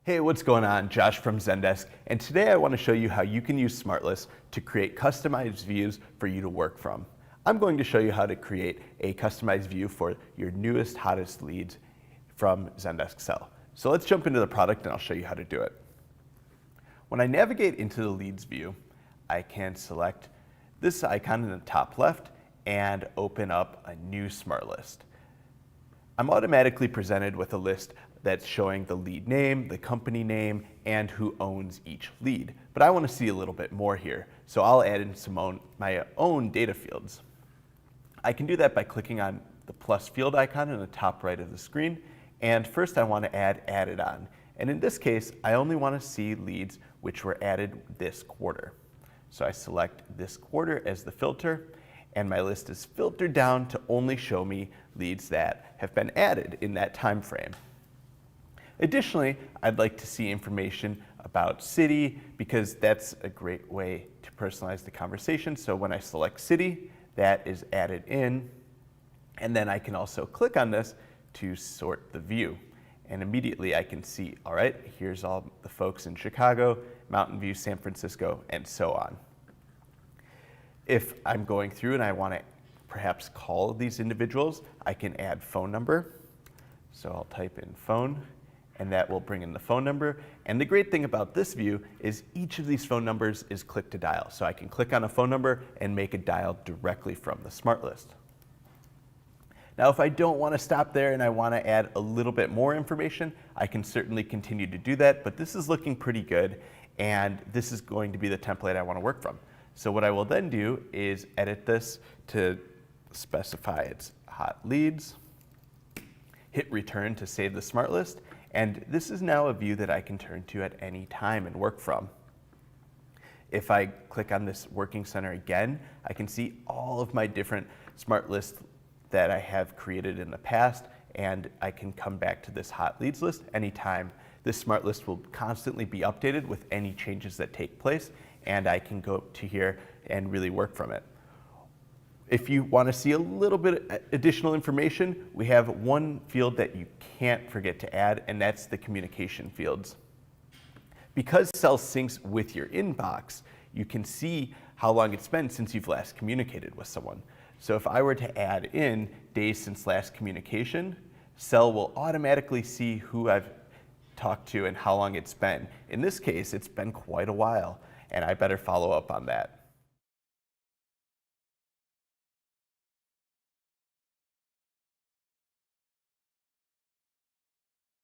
Hey, what's going on? Josh from Zendesk, and today I want to show you how you can use SmartList to create customized views for you to work from. I'm going to show you how to create a customized view for your newest, hottest leads from Zendesk Sell. So let's jump into the product and I'll show you how to do it. When I navigate into the leads view, I can select this icon in the top left and open up a new SmartList. I'm automatically presented with a list that's showing the lead name, the company name, and who owns each lead. But I want to see a little bit more here, so I'll add in my own data fields. I can do that by clicking on the plus field icon in the top right of the screen, and first I want to add added on. And in this case, I only want to see leads which were added this quarter. So I select this quarter as the filter, and my list is filtered down to only show me leads that have been added in that time frame. Additionally, I'd like to see information about city because that's a great way to personalize the conversation. So when I select city, that is added in, and then I can also click on this to sort the view. And immediately I can see, all right, here's all the folks in Chicago, Mountain View, San Francisco, and so on. If I'm going through and I want to perhaps call these individuals, I can add phone number. So I'll type in phone, and that will bring in the phone number. And the great thing about this view is each of these phone numbers is click to dial. So I can click on a phone number and make a dial directly from the SmartList. Now, if I don't want to stop there and I want to add a little bit more information, I can certainly continue to do that, but this is looking pretty good, and this is going to be the template I want to work from. So what I will then do is edit this to specify its hot leads, hit return to save the SmartList, and this is now a view that I can turn to at any time and work from. If I click on this working center again, I can see all of my different SmartLists that I have created in the past, and I can come back to this hot leads list anytime. This SmartList will constantly be updated with any changes that take place, and I can go to here and really work from it. If you want to see a little bit additional information, we have one field that you can't forget to add, and that's the communication fields. Because Sell syncs with your inbox, you can see how long it's been since you've last communicated with someone. So if I were to add in days since last communication, Sell will automatically see who I've talked to and how long it's been. In this case, it's been quite a while, and I better follow up on that.